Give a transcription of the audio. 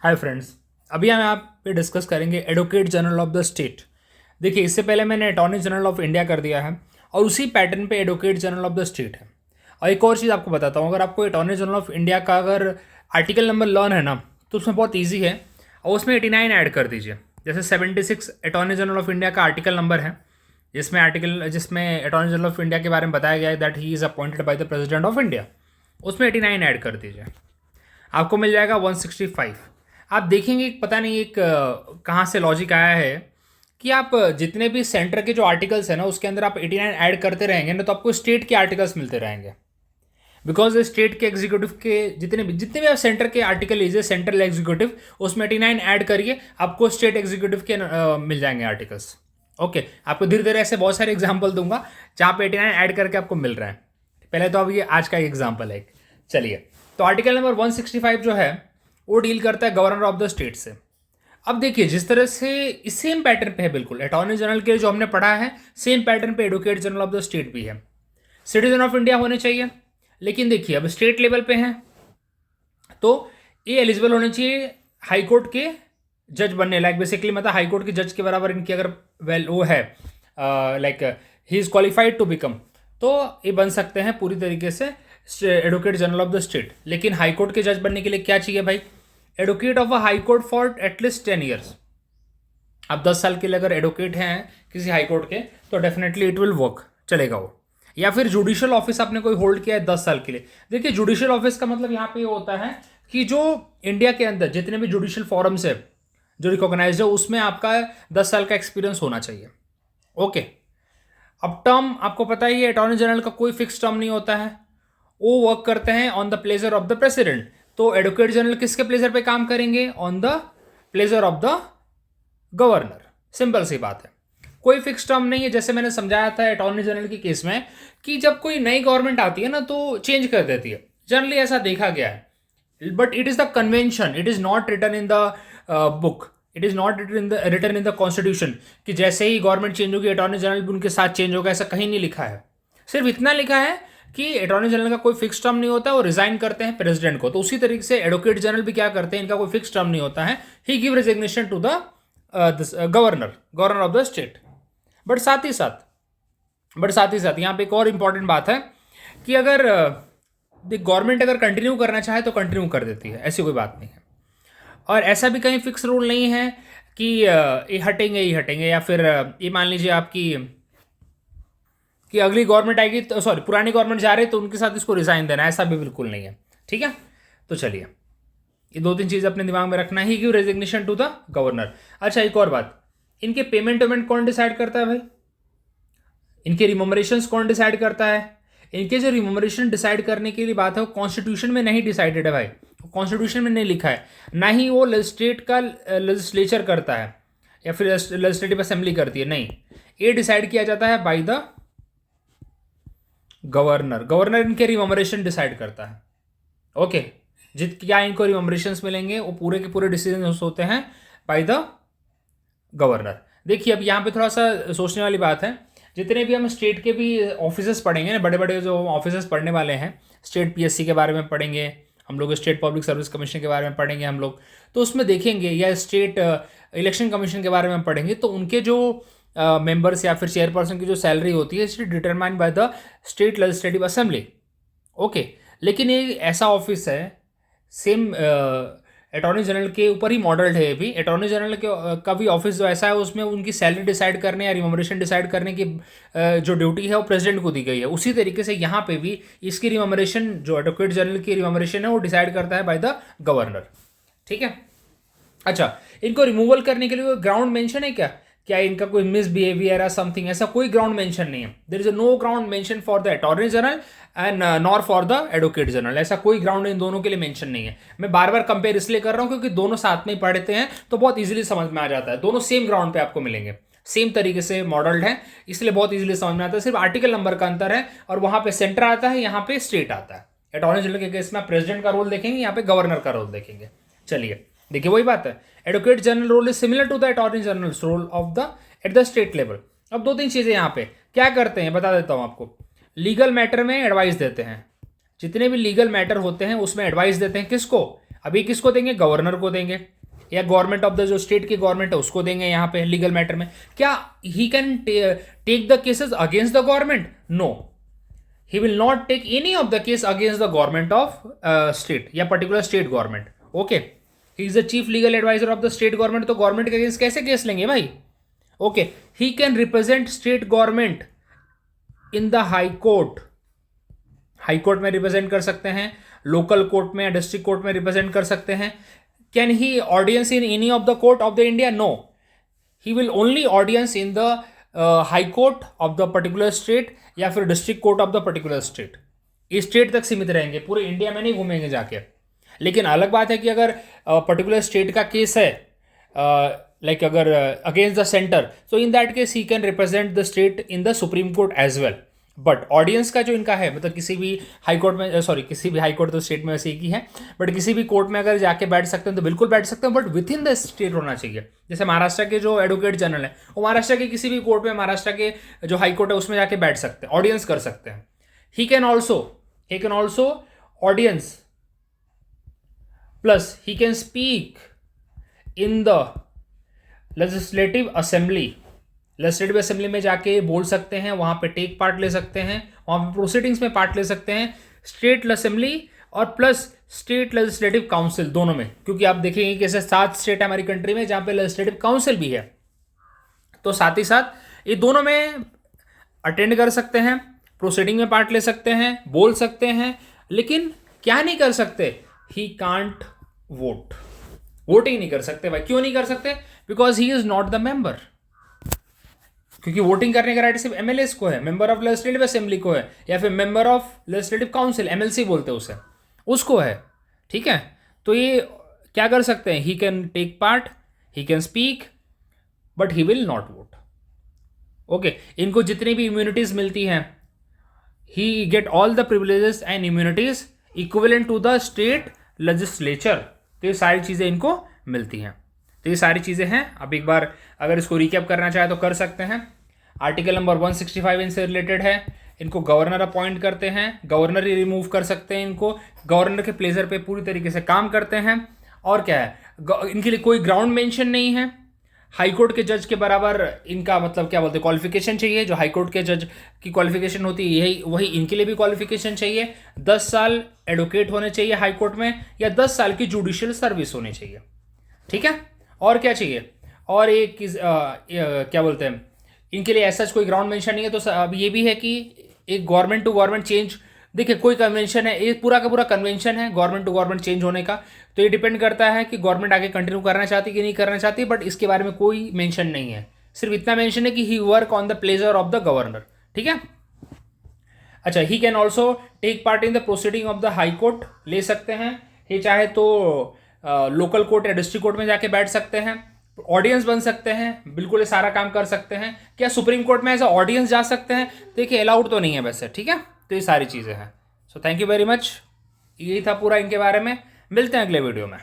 Hi friends, अभी हम आप पे डिस्कस करेंगे advocate general of the state. देखिए, इससे पहले मैंने अटॉर्नी जनरल ऑफ इंडिया कर दिया है और उसी पैटर्न पे advocate general of the state है। और एक और चीज़ आपको बताता हूँ, अगर आपको अटॉर्नी जनरल ऑफ इंडिया का अगर आर्टिकल नंबर लर्न है ना, तो उसमें बहुत ईजी है और उसमें 89 ऐड कर दीजिए। जैसे 76 अटॉर्नी जनरल ऑफ इंडिया का आर्टिकल नंबर है, जिसमें अटॉर्नी जनरल ऑफ इंडिया के बारे में बताया गया है that he is appointed by the president of India. उसमें 89 ऐड कर दीजिए, आपको मिल जाएगा 165। आप देखेंगे, पता नहीं एक कहाँ से लॉजिक आया है कि आप जितने भी सेंटर के जो आर्टिकल्स हैं ना, उसके अंदर आप 89 ऐड करते रहेंगे ना, तो आपको स्टेट के आर्टिकल्स मिलते रहेंगे। बिकॉज स्टेट के एग्जीक्यूटिव के जितने भी आप सेंटर के आर्टिकल लीजिए, सेंट्रल एग्जीक्यूटिव, उसमें 89 ऐड करिए, आपको स्टेट एग्जीक्यूटिव के मिल जाएंगे आर्टिकल्स। ओके, आपको धीरे धीरे ऐसे बहुत सारे एग्जाम्पल दूंगा जहाँ पे 89 ऐड करके आपको मिल रहा है। पहले तो अब ये आज का एक एग्जाम्पल है। चलिए, तो आर्टिकल नंबर 165 जो है वो डील करता है गवर्नर ऑफ द स्टेट से। अब देखिए, जिस तरह से इस सेम पैटर्न पे है, बिल्कुल अटॉर्नी जनरल के जो हमने पढ़ा है, सेम पैटर्न पे advocate general of the state भी है। सिटीजन ऑफ इंडिया होने चाहिए, लेकिन देखिए अब स्टेट लेवल पे हैं तो ये एलिजिबल होने चाहिए हाई कोर्ट के जज बनने लायक। बेसिकली मतलब हाई कोर्ट के जज के बराबर इनकी अगर वो है, like he is qualified to become, तो ये बन सकते हैं पूरी तरीके से advocate general of the state. लेकिन हाई कोर्ट के जज बनने के लिए क्या चाहिए भाई? Advocate of a high court for at least 10 years. आप 10 साल के लिए अगर एडवोकेट हैं किसी हाई कोर्ट के, तो डेफिनेटली इट विल वर्क, चलेगा वो। या फिर जुडिशियल ऑफिस आपने कोई होल्ड किया है 10 साल के लिए। देखिए, जुडिशियल ऑफिस का मतलब यहाँ पे ये होता है कि जो इंडिया के अंदर जितने भी जुडिशियल फॉरम्स है जो रिकॉग्नाइज है, उसमें आपका 10 साल का एक्सपीरियंस होना चाहिए। ओके, अब टर्म आपको पता ही है, अटॉर्नी जनरल का कोई फिक्स टर्म नहीं होता है, वो वर्क करते हैं on the pleasure of the president. तो एडवोकेट जनरल किसके प्लेजर पे काम करेंगे? On the pleasure of the governor. Simple सी बात है, कोई फिक्स टर्म नहीं है। जैसे मैंने समझाया था अटॉर्नी जनरल के केस में कि जब कोई नई गवर्नमेंट आती है ना, तो चेंज कर देती है, जनरली ऐसा देखा गया है। But it is the convention, it is not written in the book, it is not written in the constitution कि जैसे ही गवर्नमेंट चेंज होगी अटॉर्नी जनरल भी उनके साथ चेंज होगा। ऐसा कहीं नहीं लिखा है। सिर्फ इतना लिखा है कि अटॉर्नी जनरल का कोई फिक्स टर्म नहीं होता, वो रिजाइन करते हैं प्रेसिडेंट को। तो उसी तरीके से एडवोकेट जनरल भी क्या करते हैं, इनका कोई फिक्स टर्म नहीं होता है, he give resignation to the governor of the state. But साथ ही साथ यहाँ पे एक और इंपॉर्टेंट बात है कि अगर गवर्नमेंट अगर कंटिन्यू करना चाहे तो कंटिन्यू कर देती है, ऐसी कोई बात नहीं है। और ऐसा भी कहीं फिक्स रूल नहीं है कि ये हटेंगे, या फिर ये मान लीजिए आपकी कि अगली गवर्नमेंट आएगी तो सॉरी पुरानी गवर्नमेंट जा रही है तो उनके साथ इसको रिजाइन देना, ऐसा भी बिल्कुल नहीं है। ठीक है, तो चलिए, ये 2-3 चीज़ अपने दिमाग में रखना he, give resignation to the governor. अच्छा, एक और बात, इनके पेमेंट कौन डिसाइड करता है भाई? इनके रिमोमरेशन कौन डिसाइड करता है? इनके जो रिमोमरेशन डिसाइड करने के लिए बात है, वो कॉन्स्टिट्यूशन में नहीं डिसाइडेड है भाई, कॉन्स्टिट्यूशन में नहीं लिखा है। ना ही वो स्टेट का लेजिस्लेचर करता है या फिर लेजिस्लेटिव असेंबली करती है, नहीं, ये डिसाइड किया जाता है बाय द गवर्नर इनके रिमोमरेशन डिसाइड करता है। ओके, क्या इनको रिमोमरेशन मिलेंगे, वो पूरे के पूरे डिसीजन होते हैं बाय द गवर्नर। देखिए, अब यहाँ पे थोड़ा सा सोचने वाली बात है, जितने भी हम स्टेट के भी ऑफिसर्स पढ़ेंगे ना, बड़े बड़े जो ऑफिसर्स पढ़ने वाले हैं, स्टेट पीएससी के बारे में पढ़ेंगे हम लोग, स्टेट पब्लिक सर्विस कमीशन के बारे में पढ़ेंगे हम लोग, तो उसमें देखेंगे, या स्टेट इलेक्शन कमीशन के बारे में पढ़ेंगे, तो उनके जो मेंबर्स या फिर चेयरपर्सन की जो सैलरी होती है, it determine by the state legislative assembly. Okay, लेकिन ये ऐसा ऑफिस है, सेम अटॉर्नी जनरल के ऊपर ही मॉडल्ड है। भी अटॉर्नी जनरल का भी ऑफिस जो ऐसा है, उसमें उनकी सैलरी डिसाइड करने या रिमोमरेशन डिसाइड करने की जो ड्यूटी है वो प्रेसिडेंट को दी गई है। उसी तरीके से यहाँ पे भी इसकी रिमोमरेशन, जो एडवोकेट जनरल की रिमोमरेशन है, वो डिसाइड करता है बाय द गवर्नर। ठीक है, अच्छा, इनको रिमूवल करने के लिए ग्राउंड मेंशन है क्या इनका कोई मिसबिहेवियर या समथिंग, ऐसा कोई ग्राउंड मेंशन नहीं है। There is no ground mention for the attorney general and nor for the advocate general. ऐसा कोई ग्राउंड इन दोनों के लिए मेंशन नहीं है। मैं बार बार कंपेयर इसलिए कर रहा हूं क्योंकि दोनों साथ में ही पढ़ते हैं तो बहुत इजीली समझ में आ जाता है। दोनों सेम ग्राउंड पे आपको मिलेंगे, सेम तरीके से मॉडल्ड है, इसलिए बहुत इजीली समझ में आता है। सिर्फ आर्टिकल नंबर का अंतर है, और वहां पे सेंटर आता है, यहाँ पे स्टेट आता है। अटॉर्नी जनरल के केस में प्रेसिडेंट का रोल देखेंगे, यहाँ पे गवर्नर का रोल देखेंगे। चलिए, देखिए वही बात है, advocate general role is similar to the attorney general role of the at the state level. अब 2-3 चीजें यहाँ पे क्या करते हैं बता देता हूं आपको। लीगल मैटर में एडवाइस देते हैं, जितने भी लीगल मैटर होते हैं उसमें एडवाइस देते हैं किसको? अभी किसको देंगे, गवर्नर को देंगे, या गवर्नमेंट ऑफ द जो स्टेट की गवर्नमेंट है उसको देंगे यहाँ पे लीगल मैटर में। क्या he can take the cases against the government? No, he will not take any of the case against the government of state या particular state government. Okay, he is the chief legal advisor of the state government, तो government के against कैसे case लेंगे भाई? Okay, he can represent state government in the high court, high court में represent कर सकते हैं, लोकल कोर्ट में या डिस्ट्रिक्ट कोर्ट में रिप्रेजेंट कर सकते हैं। Can he audience in any of the court of the India? No, he will only audience in the high court of the particular state या फिर district court of the particular state. इस state तक सीमित रहेंगे, पूरे India में नहीं घूमेंगे जाके। लेकिन अलग बात है कि अगर पर्टिकुलर स्टेट का केस है, लाइक अगर against the centre, so in that case he can represent the state in the supreme court as well. But audience का जो इनका है, मतलब किसी भी हाई कोर्ट में, सॉरी किसी भी हाई कोर्ट तो स्टेट में वैसे एक ही है, बट किसी भी कोर्ट में अगर जाके बैठ सकते हैं तो बिल्कुल बैठ सकते हैं, but with in the state होना चाहिए। जैसे महाराष्ट्र के जो एडवोकेट जनरल है, वो महाराष्ट्र के किसी भी कोर्ट में, महाराष्ट्र के जो हाई कोर्ट है उसमें जाके बैठ सकते हैं, ऑडियंस कर सकते हैं। He can also audience plus he can speak in the legislative assembly. Legislative assembly में जाके बोल सकते हैं, वहाँ पे टेक पार्ट ले सकते हैं, वहाँ पे प्रोसीडिंग्स में पार्ट ले सकते हैं, स्टेट असेंबली और प्लस स्टेट लेजिस्लेटिव काउंसिल दोनों में। क्योंकि आप देखेंगे कि ऐसे 7 स्टेट है हमारी कंट्री में जहाँ पे लेजिस्लेटिव काउंसिल भी है, तो साथ ही साथ ये दोनों में अटेंड कर सकते हैं, प्रोसीडिंग में पार्ट ले सकते हैं, बोल सकते हैं। लेकिन क्या नहीं कर सकते, ही कांट वोट, वोटिंग नहीं कर सकते भाई। क्यों नहीं कर सकते? Because he is not the member. क्योंकि वोटिंग करने का राइट सिर्फ एमएलएस को है, मेंबर ऑफ लेजिस्लेटिव असेंबली को है, या फिर member of legislative council, MLC बोलते हैं उसे, उसको है। ठीक है, तो ये क्या कर सकते हैं, he can take part, he can speak, but he will not vote. Okay, इनको जितनी भी इम्यूनिटीज मिलती हैं, he get all the privileges and immunities equivalent to the state legislature. तो ये सारी चीज़ें इनको मिलती हैं। तो ये सारी चीज़ें हैं। अब एक बार अगर इसको रिकैप करना चाहे तो कर सकते हैं। आर्टिकल नंबर 165 इनसे रिलेटेड है। इनको गवर्नर अपॉइंट करते हैं, गवर्नर ही रिमूव कर सकते हैं इनको, गवर्नर के प्लेजर पे पूरी तरीके से काम करते हैं। और क्या है, इनके लिए कोई ग्राउंड मेंशन नहीं है। हाई कोर्ट के जज के बराबर इनका मतलब क्या बोलते हैं, क्वालिफिकेशन चाहिए। जो हाई कोर्ट के जज की क्वालिफिकेशन होती है यही, वही इनके लिए भी क्वालिफिकेशन चाहिए। 10 साल एडवोकेट होने चाहिए हाई कोर्ट में, या 10 साल की जुडिशियल सर्विस होनी चाहिए। ठीक है, और क्या चाहिए, और एक क्या बोलते हैं, इनके लिए ऐसा कोई ग्राउंड मेंशन नहीं है। तो अब ये भी है कि एक गवर्नमेंट टू गवर्नमेंट चेंज, देखिए कोई कन्वेंशन है, ये पूरा का पूरा कन्वेंशन है गवर्नमेंट टू गवर्नमेंट चेंज होने का। तो ये डिपेंड करता है कि गवर्नमेंट आगे कंटिन्यू करना चाहती है कि नहीं करना चाहती, बट इसके बारे में कोई मेंशन नहीं है। सिर्फ इतना मेंशन है कि he work on the pleasure of the governor. ठीक है, अच्छा, he can also take part in the proceeding of the high court, ले सकते हैं। ये चाहे तो लोकल कोर्ट या डिस्ट्रिक्ट कोर्ट में जाके बैठ सकते हैं, ऑडियंस बन सकते हैं, बिल्कुल ये सारा काम कर सकते हैं। क्या सुप्रीम कोर्ट में एज ऑडियंस जा सकते हैं? देखिए अलाउड तो नहीं है वैसे। ठीक है, तो ये सारी चीज़ें हैं। So thank you very much, यही था पूरा इनके बारे में। मिलते हैं अगले वीडियो में।